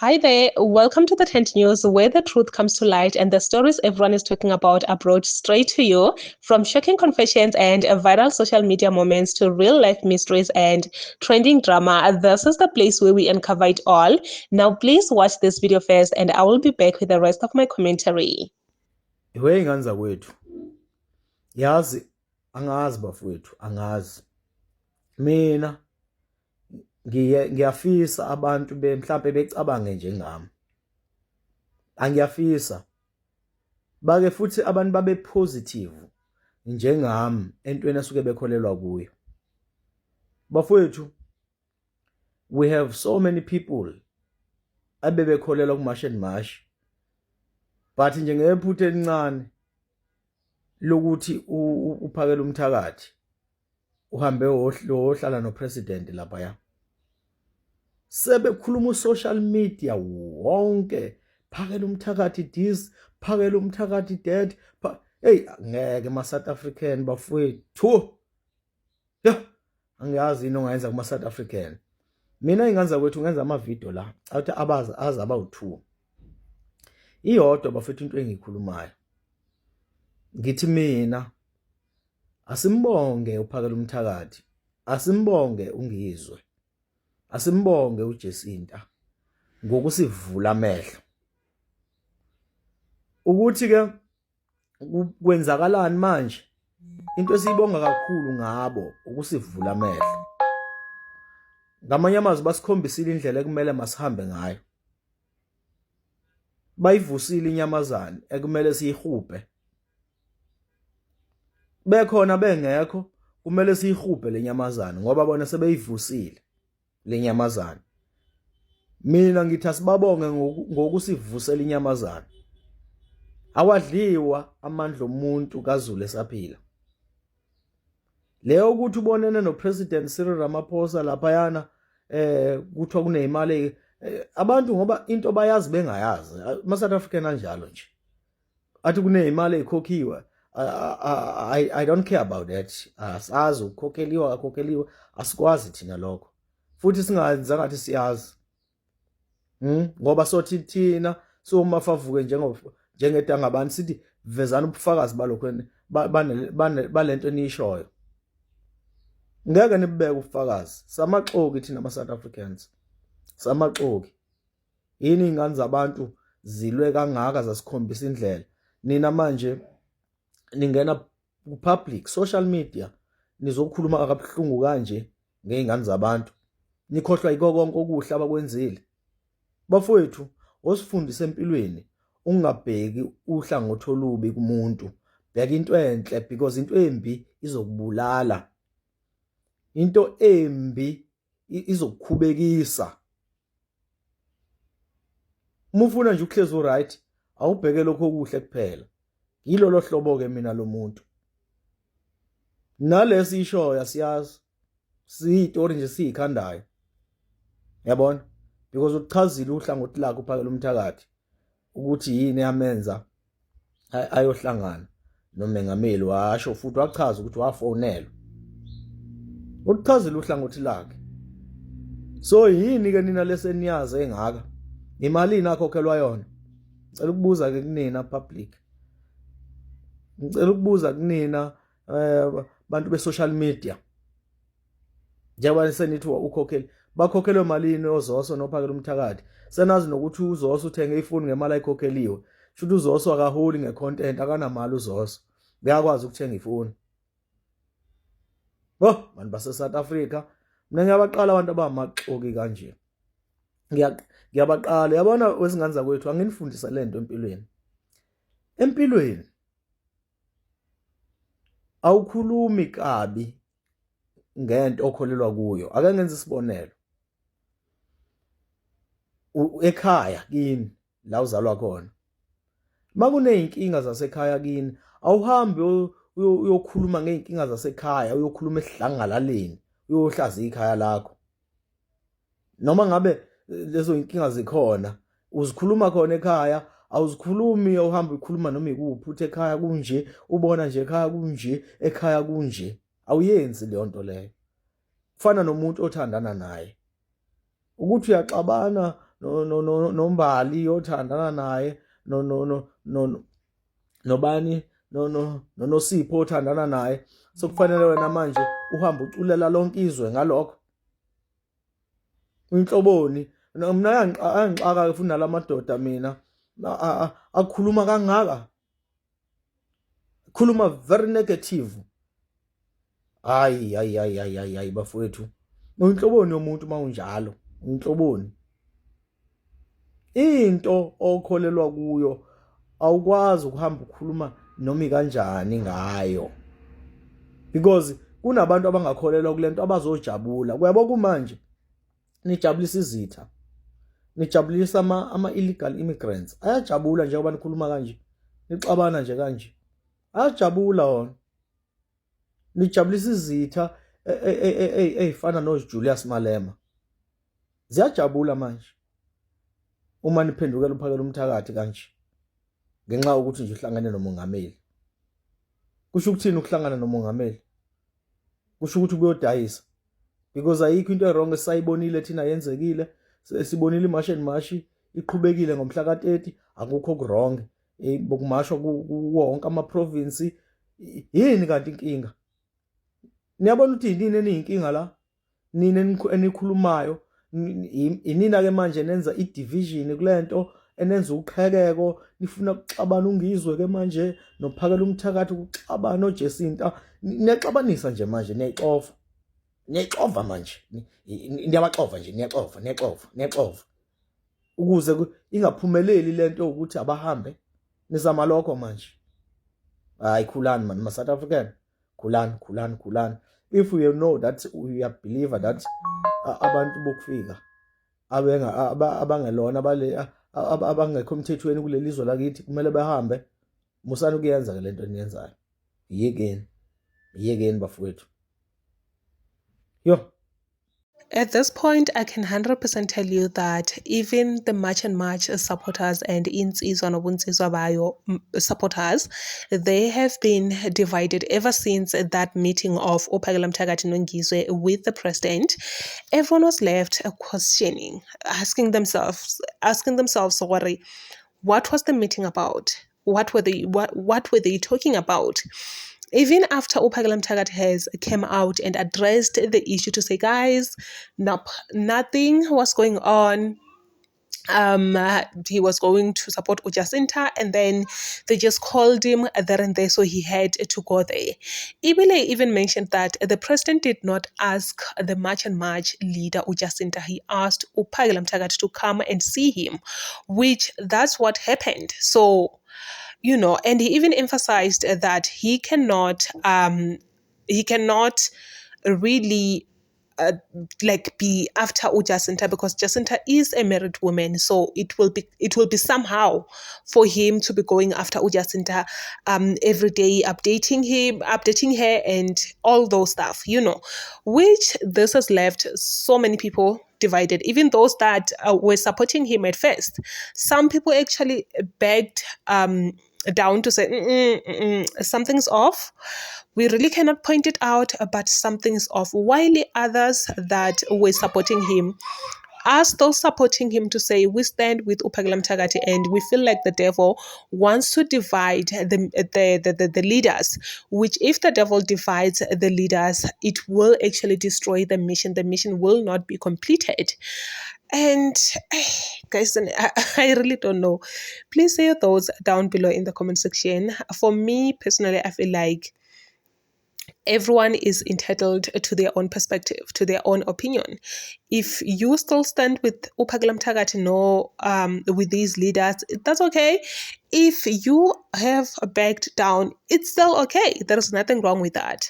Hi there, welcome to the Tent News, where the truth comes to light and the stories everyone is talking about are brought straight to you. From shocking confessions and viral social media moments to real life mysteries and trending drama, this is the place where we uncover it all. Now, please watch this video first, and I will be back with the rest of my commentary. Ingane zakwethu yazi angazi bafowethu angazi mina ngiyafisa abantu mhlambe becabange njengami angiyafisa bake futhi abantu babe positive njengami entweni asuke bekholelwa kuyo bafowethu. We have so many people abebekholelwa kumash and mash, but nje ngephutha elincane lokuthi uphakela umthakathi uhambe wohlala no president lapha ya sebekhuluma social media wonke, phakela umthakathi this, phakela umthakathi that. Hey, ngeke ma South African bafowethu ya angiyazi into ongayenza kuma South African. Mina inganza kwethu ngenza ama video la athi abazi abawu2 iyodwa bafethu into engikhulumayo ngithi mina asimbonge uphakela umthakathi, asimbonge ungizwe, asimbonge uJesinta ngokusivula amehlo ukuthi ke kwenzakalani manje. Into esiyibonga kakhulu ngabo ukusivula amehlo. Ngamanye amazwi basikhombisile indlela ekumele masihambe ngayo, bayivusile inyamazane ekumele siyihubhe, bekhona bengekho kumele siyihubhe lenyamazane ngoba bona sebeyivusile lenyamazane. Mina ngithi asibabonge ngokusivusela inyamazane. Awadliwa amandla omuntu kaZulu esaphila. Leyo ukuthi ubonene no President Cyril Ramaphosa lapha yana kuthiwa kunezimali abantu ngoba into bayazi bengayazi ama South African anjalo nje athi kunezimali ezikhokhiwe. I don't care about that. Asazi ukukhokheliwa akhokheliwa, asikwazi thina lokho futhi singayenza ngathi siyazi ngoba sothi thina somafavuke njengedanga abantu sithi vezana ubufakazi balokho balento enishoyo. Ngeke nibeke ubufakazi, samaxoki thina ama South Africans, samaxoki. Yini ingane zabantu zilwe kangaka zasikhombisa indlela. Nina manje ningena ku public social media nizokhuluma akabuhlungu kanje ngeingane zabantu, nikhohlwa yiko konke okuhle abakwenzile. Bafowethu, osifundisa empilweni ungabheki uhlangothi olubi kumuntu, bheka into enhle because into embi izokubulala, into embi izokukhubekisa. Uma ufuna nje ukuhlezi right awubheke lokho okuhle kuphela. Yilo lo hlobo ke mina lo muntu nalesi isho yasiyazi siyitori nje siyikhandayo, yabona, because uchazile uhlangothi lakhe uphakela umthakathi ukuthi yini yamenza ayohlangana nomengameli, washo futhi wachaza ukuthi wafonelwa, uchazile uhlangothi lakhe. So yini ke nina leseniyazi engaka imali inakhokhelwa yona? Ngicela ukubuza ke kunina public, ngicela ukubuza kunina bantu be social media, njengoba senithi ukhokhela bakhokhelwe malini oZoso nophakela umthakathi. Senazi nokuthi uZoso uthenge ifoni ngemali ayikhokheliwe, futhi uZoso akaholi ngecontent, akanamali uZoso, ngiyakwazi ukuthenga ifoni. Bantu base South Africa, mina ngiyabaqala abantu abamaxoki kanje, ngiyabaqala. Yabona wesingane zakwethu, anginifundisa lento empilweni. Empilweni awukhulumi kabi ngento okholelwa kuyo. Ake ngenze isibonelo. Ekhaya kini la uzalwa khona, makuneyinkinga zasekhaya kini awuhambi uyokhuluma ngeinkinga zasekhaya, uyokhuluma esidlangalaleni, uyohlaza ikhaya lakho. Noma ngabe lezo inkinga zikhona uzikhuluma khona ekhaya, awuzikhulumi uhamba ukhuluma noma ikuphi uthi ekhaya kunje, ubona nje ekhaya kunje, ekhaya kunje. Awuyenzi leyo nto leyo. Kufana nomuntu othandana naye ukuthi uyaxabana noMbali othandana naye nobani noSipho othandana naye, sokufanele wena manje uhambe uculela lonke izwe ngalokho. Uyinhloboni? Mina ayangixaka futhi nalamadoda mina akhuluma kangaka, khuluma very negative. Hayi bafowethu, uyinhloboni yomuntu mawunjalo, uyinhloboni. Into okholelwa kuyo awukwazi ukuhamba ukukhuluma noma kanjani ngayo, because kunabantu abangakholelwa kulento abazojabula. Kuyabo kumanje nijabulisa izitha, nijabulisa ama-illegal immigrants, ayajabula njengoba nikhuluma kanje, nixabana nje kanje, ayajabula wona. Nijabulisa izitha ey'fana noJulius Malema, ziyajabula manje uma niphendukela uphakela umthakathi kanje, ngenxa yokuthi nje uhlangane nomongameli. Kusho ukuthini ukuhlangana nomongameli? Kusho ukuthi kuyodayisa, because ayikho into wrong esayibonile thina yenzekile. Sibonile imashi iqhubekile ngomhla ka-30, akukho wrong. Bokumashwa kuwonke ama-province. Yini kanti inkinga? Niyabona ukuthi yini eniyinkinga la? Nini enikhulumayo, inina ke manje nenza i-division kulento, enenza uqhekeko, nifuna ukuxabana ungizwe ke manje nophakela umthakathi ukuxabana oJesinta. Niyaxabanisa nje manje, niyayixova manje, niyabaxova nje, niyaxova ukuze ingaphumeleli lento ukuthi abahambe. Nizama lokho manje. Hayi, khulani man, ma-South African, khulani. If you know that we are believer that abantu bokufika abangelona abangekho emthethweni kuleli zwe lakithi kumele bahambe, musani ukuyenza ke lento eniyenzayo. Yekeni bafowethu. Yo. At this point, I can 100% tell you that even the March and March supporters and Insizwa Nobunzizwa Bayo supporters, they have been divided ever since that meeting of Ophakela Mthakathi Nongizwe with the president. Everyone was left questioning, asking themselves, what was the meeting about? What were they talking about? Even after Ophakela Mthakathi has came out and addressed the issue to say, guys, nope, nothing was going on. He was going to support uJacinta, and then they just called him there and there, so he had to go there. Ibile even mentioned that the president did not ask the March and March leader uJacinta. He asked Ophakela Mthakathi to come and see him, which that's what happened. So, and he even emphasized that he cannot really be after uJacinta, because Jacinta is a married woman, so it will be somehow for him to be going after uJacinta every day, updating her and all those stuff, which this has left so many people divided. Even those that were supporting him at first, some people actually begged down to say something's off. We really cannot point it out, but something's off. While others that were supporting him are still supporting him to say, we stand with Ophakela Mthakathi, and we feel like the devil wants to divide the leaders, which if the devil divides the leaders, it will actually destroy the mission. The mission will not be completed. And guys, I really don't know. Please say your thoughts down below in the comment section. For me personally, I feel like everyone is entitled to their own perspective, to their own opinion. If you still stand with Ophakela Mthakathi, with these leaders, that's okay. If you have backed down, it's still okay. There is nothing wrong with that.